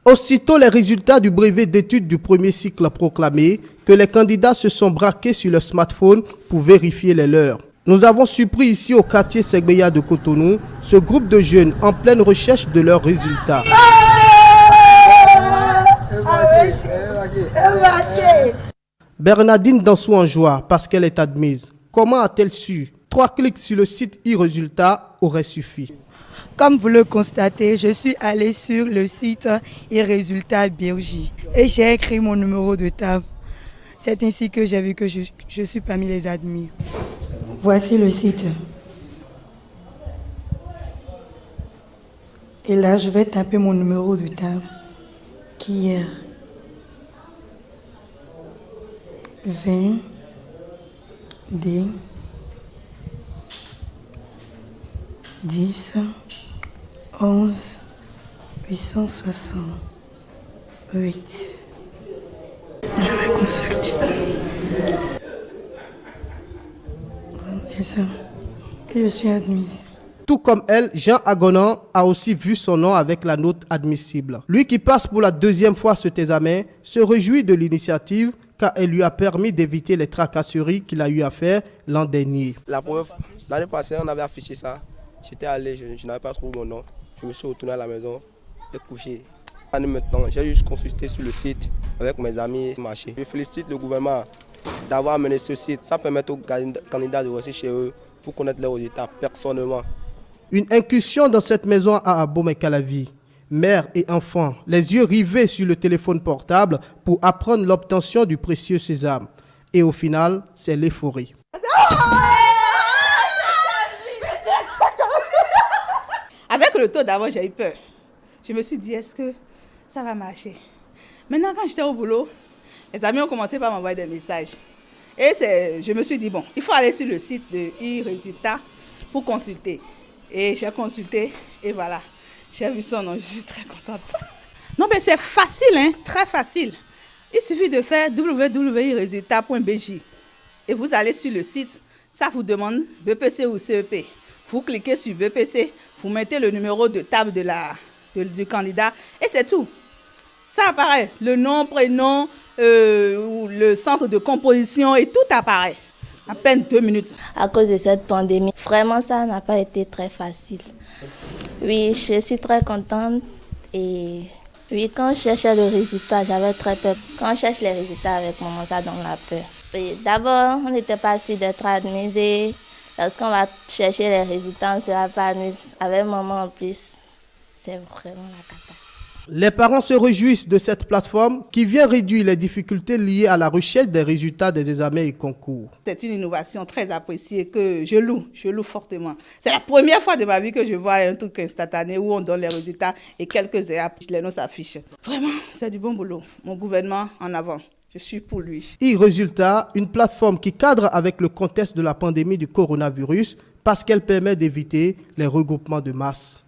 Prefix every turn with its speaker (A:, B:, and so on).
A: Aussitôt les résultats du brevet d'études du premier cycle proclamés, que les candidats se sont braqués sur leur smartphone pour vérifier les leurs. Nous avons surpris ici au quartier Segbeya de Cotonou ce groupe de jeunes en pleine recherche de leurs résultats. Bernardine Dansou en joie parce qu'elle est admise. Comment a-t-elle su? 3 clics sur le site e-résultats auraient suffi.
B: Comme vous le constatez, je suis allée sur le site e-résultats Birgi et j'ai écrit mon numéro de table. C'est ainsi que j'ai vu que je suis parmi les admis. Voici le site. Et là, je vais taper mon numéro de table qui est 20 D 10 11 868. Je vais consulter. C'est ça. Et je suis admise.
A: Tout comme elle, Jean Agonan a aussi vu son nom avec la note admissible. Lui qui passe pour la 2e fois cet examen se réjouit de l'initiative car elle lui a permis d'éviter les tracasseries qu'il a eu à faire l'an dernier.
C: L'année passée, on avait affiché ça. J'étais allé, je n'avais pas trouvé mon nom. Je me suis retourné à la maison et couché. Maintenant, j'ai juste consulté sur le site avec mes amis marché. Je félicite le gouvernement d'avoir mené ce site. Ça permet aux candidats de rester chez eux pour connaître leurs résultats personnellement.
A: Une incursion dans cette maison à Abomey-Calavi. Mère et enfants, les yeux rivés sur le téléphone portable pour apprendre l'obtention du précieux sésame. Et au final, c'est l'euphorie.
D: Avec le taux d'avant, j'ai eu peur. Je me suis dit, est-ce que ça va marcher? Maintenant, quand j'étais au boulot, les amis ont commencé par m'envoyer des messages. Et je me suis dit, bon, il faut aller sur le site de e-résultats pour consulter. Et j'ai consulté et voilà, j'ai vu son nom, je suis très contente. Non, mais c'est facile, hein, très facile. Il suffit de faire www.résultats.bj et vous allez sur le site, ça vous demande BPC ou CEP. Vous cliquez sur BPC, vous mettez le numéro de table du candidat et c'est tout. Ça apparaît, le nom, prénom, le centre de composition et tout apparaît. À peine 2 minutes.
E: À cause de cette pandémie, vraiment ça n'a pas été très facile. Oui, je suis très contente et oui, quand je cherchais le résultat, j'avais très peur. Quand je cherche les résultats avec maman, ça donne la peur. D'abord, on n'était pas sûr d'être admis. Lorsqu'on va chercher les résultats, on ne sera pas admis. Avec maman en plus, c'est vraiment la cata.
A: Les parents se réjouissent de cette plateforme qui vient réduire les difficultés liées à la recherche des résultats des examens et concours.
D: C'est une innovation très appréciée que je loue fortement. C'est la première fois de ma vie que je vois un truc instantané où on donne les résultats et quelques heures après, les noms s'affichent. Vraiment, c'est du bon boulot. Mon gouvernement en avant. Je suis pour lui.
A: e-Résultats, une plateforme qui cadre avec le contexte de la pandémie du coronavirus parce qu'elle permet d'éviter les regroupements de masse.